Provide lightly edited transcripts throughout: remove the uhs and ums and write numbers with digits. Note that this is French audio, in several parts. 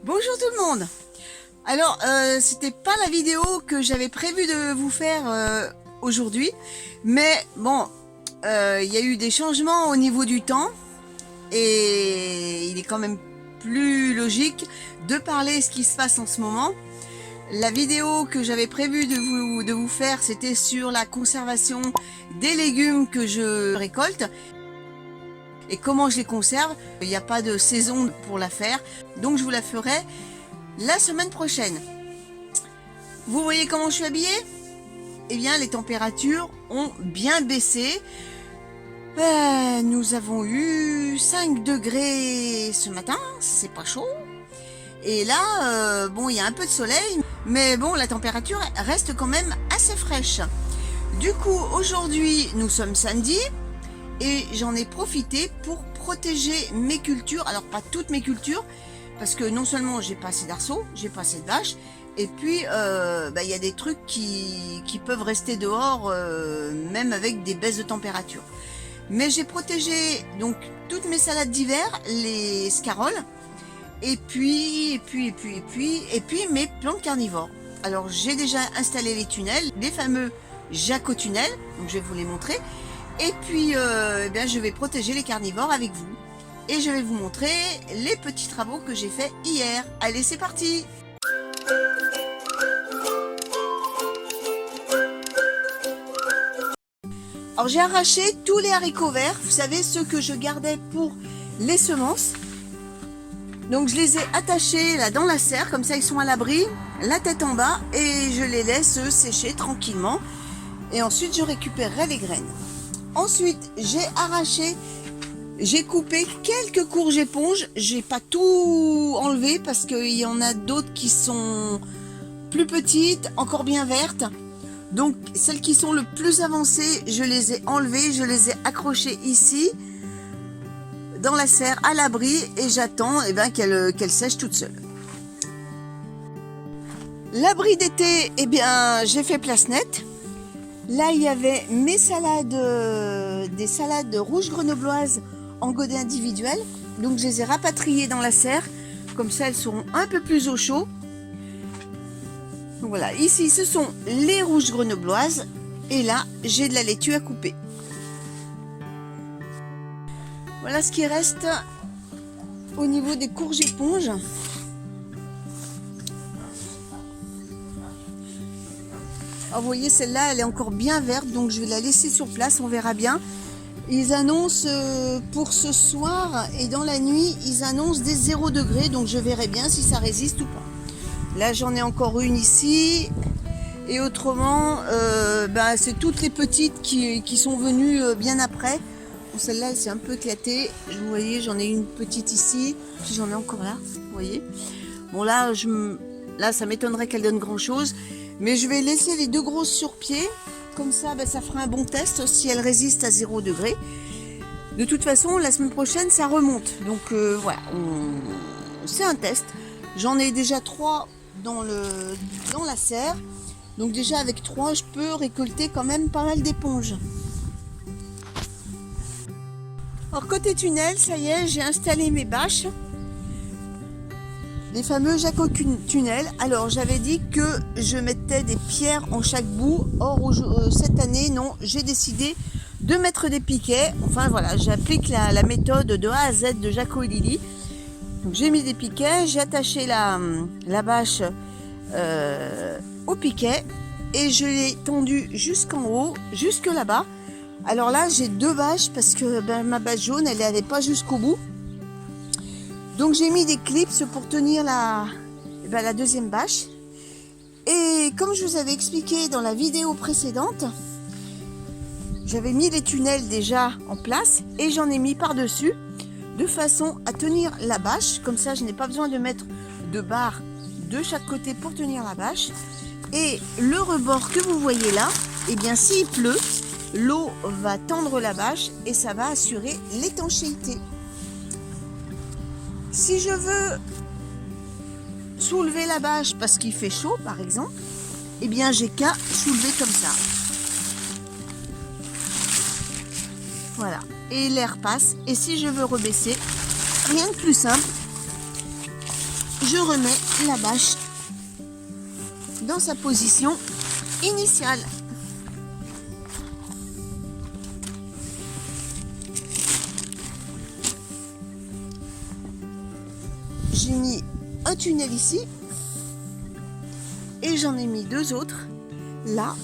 Bonjour tout le monde. Alors, c'était pas la vidéo que j'avais prévu de vous faire aujourd'hui, mais bon, il y a eu des changements au niveau du temps et il est quand même plus logique de parler de ce qui se passe en ce moment. La vidéo que j'avais prévu de vous faire, c'était sur la conservation des légumes que je récolte et comment je les conserve. Il n'y a pas de saison pour la faire, donc je vous la ferai la semaine prochaine. Vous voyez comment je suis habillée? Eh bien, les températures ont bien baissé. Nous avons eu 5 degrés ce matin, c'est pas chaud. Et là, bon, il y a un peu de soleil, mais bon, la température reste quand même assez fraîche. Du coup, aujourd'hui, nous sommes samedi et j'en ai profité pour protéger mes cultures. Alors, pas toutes mes cultures, parce que non seulement j'ai pas assez d'arceaux, j'ai pas assez de vaches, et puis il y a des trucs qui peuvent rester dehors, même avec des baisses de température. Mais j'ai protégé donc toutes mes salades d'hiver, les scaroles, et puis mes plantes carnivores. Alors j'ai déjà installé les tunnels, les fameux jacotunnels, donc je vais vous les montrer. Et puis je vais protéger les carnivores avec vous. Et je vais vous montrer les petits travaux que j'ai fait hier. Allez, c'est parti! Alors j'ai arraché tous les haricots verts, vous savez, ceux que je gardais pour les semences. Donc je les ai attachés là dans la serre, comme ça ils sont à l'abri, la tête en bas, et je les laisse sécher tranquillement. Et ensuite je récupérerai les graines. Ensuite j'ai coupé quelques courges éponges. J'ai pas tout enlevé parce qu'il y en a d'autres qui sont plus petites, encore bien vertes. Donc celles qui sont le plus avancées, je les ai enlevées, je les ai accrochées ici dans la serre à l'abri et j'attends qu'elles sèchent toutes seules. L'abri d'été, j'ai fait place nette. Là, il y avait mes salades, des salades rouges grenobloises en godet individuel. Donc, je les ai rapatriées dans la serre. Comme ça, elles seront un peu plus au chaud. Donc, voilà. Ici, ce sont les rouges grenobloises. Et là, j'ai de la laitue à couper. Voilà ce qui reste au niveau des courges éponges. Alors, vous voyez, celle-là, elle est encore bien verte, donc je vais la laisser sur place, on verra bien. Ils annoncent pour ce soir et dans la nuit, ils annoncent des 0 degrés, donc je verrai bien si ça résiste ou pas. Là, j'en ai encore une ici. Et autrement, c'est toutes les petites qui sont venues bien après. Bon, celle-là, elle s'est un peu éclatée. Vous voyez, j'en ai une petite ici, puis j'en ai encore là, vous voyez. Bon, là, ça m'étonnerait qu'elle donne grand-chose. Mais je vais laisser les deux grosses sur pied. Comme ça, ça fera un bon test si elles résistent à 0 degré. De toute façon, la semaine prochaine, ça remonte. Donc voilà, c'est un test. J'en ai déjà 3 dans la serre. Donc déjà, avec 3, je peux récolter quand même pas mal d'éponges. Alors côté tunnel, ça y est, j'ai installé mes bâches. Les fameux jacotunnels. Alors j'avais dit que je mettais des pierres en chaque bout. Or cette année, non, j'ai décidé de mettre des piquets. Enfin voilà, j'applique la méthode de A à Z de Jaco et Lily. Donc j'ai mis des piquets, j'ai attaché la bâche au piquet et je l'ai tendue jusqu'en haut, jusque là-bas. Alors là, j'ai 2 bâches parce que ma bâche jaune, elle n'allait pas jusqu'au bout. Donc j'ai mis des clips pour tenir la deuxième bâche. Et comme je vous avais expliqué dans la vidéo précédente, j'avais mis les tunnels déjà en place et j'en ai mis par-dessus de façon à tenir la bâche. Comme ça, je n'ai pas besoin de mettre de barres de chaque côté pour tenir la bâche. Et le rebord que vous voyez là, s'il pleut, l'eau va tendre la bâche et ça va assurer l'étanchéité. Si je veux soulever la bâche parce qu'il fait chaud, par exemple, j'ai qu'à soulever comme ça. Voilà. Et l'air passe. Et si je veux rebaisser, rien de plus simple. je remets la bâche dans sa position initiale. J'ai mis un tunnel ici et j'en ai mis deux autres là.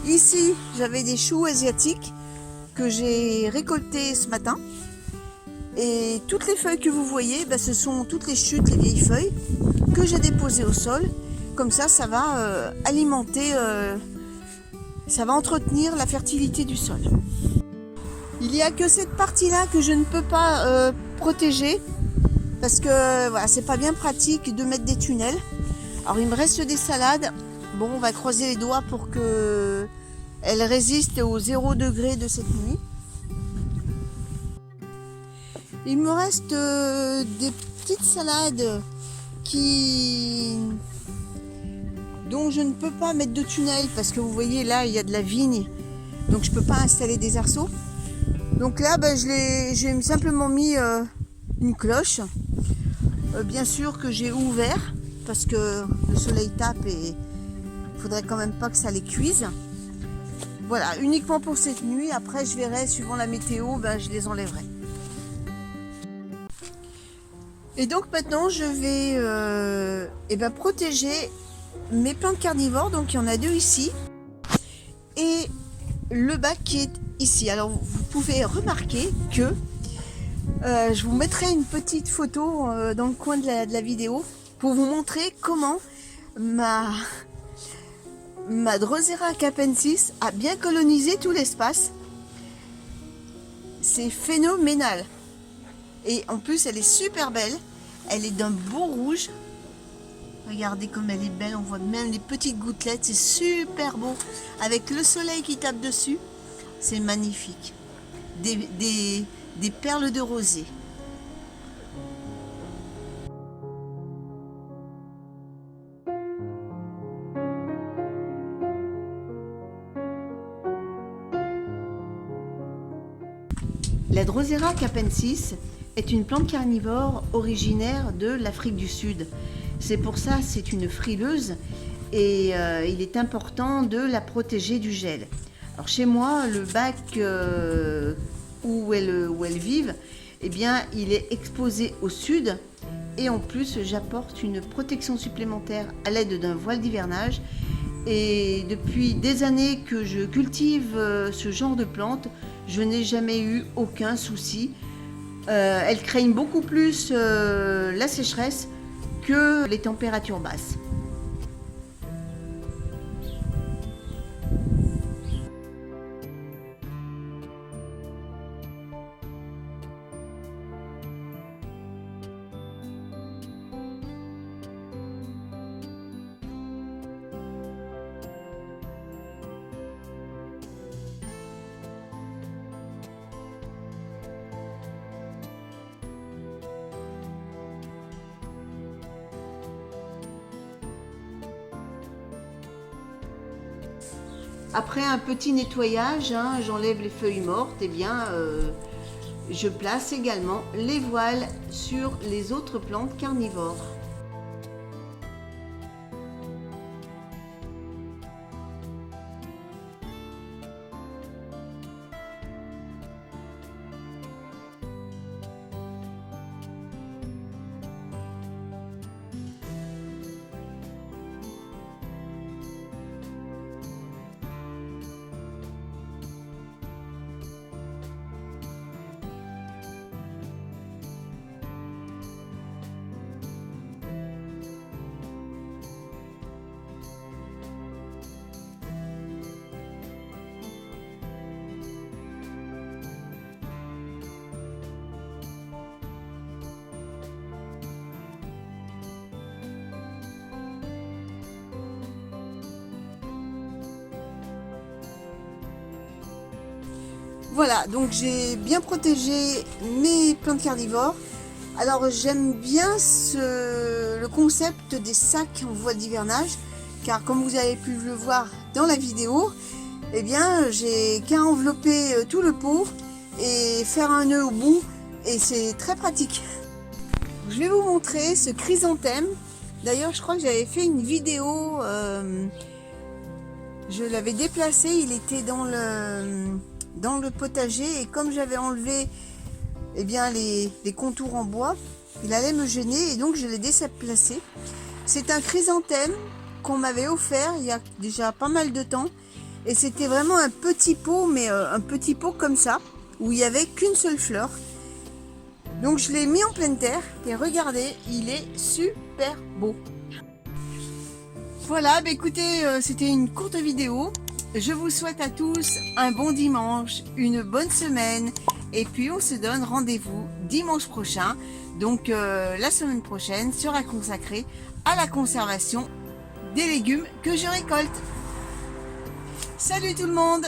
Ici, j'avais des choux asiatiques que j'ai récoltés ce matin. Et toutes les feuilles que vous voyez, ce sont toutes les chutes, les vieilles feuilles que j'ai déposées au sol. Comme ça, ça va alimenter, ça va entretenir la fertilité du sol. Il n'y a que cette partie-là que je ne peux pas protéger parce que voilà, c'est pas bien pratique de mettre des tunnels. Alors il me reste des salades. Bon, on va croiser les doigts pour que elles résistent aux 0 degré de cette nuit. Il me reste des petites salades dont je ne peux pas mettre de tunnel parce que vous voyez là il y a de la vigne, donc je ne peux pas installer des arceaux. Donc là j'ai simplement mis une cloche, bien sûr que j'ai ouvert parce que le soleil tape et il faudrait quand même pas que ça les cuise. Voilà, uniquement pour cette nuit. Après je verrai, suivant la météo, je les enlèverai. Et donc maintenant je vais protéger mes plantes carnivores. Donc il y en a deux ici et le bac qui est ici. Alors vous pouvez remarquer que je vous mettrai une petite photo dans le coin de la vidéo pour vous montrer comment ma Drosera capensis a bien colonisé tout l'espace. C'est phénoménal. Et en plus, elle est super belle. Elle est d'un beau rouge. Regardez comme elle est belle. On voit même les petites gouttelettes. C'est super beau. Avec le soleil qui tape dessus. C'est magnifique. Des perles de rosée. La Drosera capensis est une plante carnivore originaire de l'Afrique du Sud. C'est pour ça c'est une frileuse et il est important de la protéger du gel. Alors chez moi, le bac où elles vivent, eh bien, il est exposé au sud et en plus j'apporte une protection supplémentaire à l'aide d'un voile d'hivernage. Et depuis des années que je cultive ce genre de plante, je n'ai jamais eu aucun souci. Elles craignent beaucoup plus la sécheresse que les températures basses. Après un petit nettoyage, j'enlève les feuilles mortes, et bien je place également les voiles sur les autres plantes carnivores. Voilà, donc j'ai bien protégé mes plantes carnivores. Alors j'aime bien le concept des sacs en voile d'hivernage, car comme vous avez pu le voir dans la vidéo, eh bien j'ai qu'à envelopper tout le pot et faire un nœud au bout, et c'est très pratique. je vais vous montrer ce chrysanthème. D'ailleurs, je crois que j'avais fait une vidéo, je l'avais déplacé, il était dans le potager et comme j'avais enlevé eh bien, les contours en bois, il allait me gêner et donc je l'ai déplacé. C'est un chrysanthème qu'on m'avait offert il y a déjà pas mal de temps et c'était vraiment un petit pot, mais un petit pot comme ça, où il n'y avait qu'une seule fleur. Donc je l'ai mis en pleine terre et regardez, il est super beau. Voilà, bah écoutez, c'était une courte vidéo. Je vous souhaite à tous un bon dimanche, une bonne semaine et puis on se donne rendez-vous dimanche prochain. Donc la semaine prochaine sera consacrée à la conservation des légumes que je récolte. Salut tout le monde!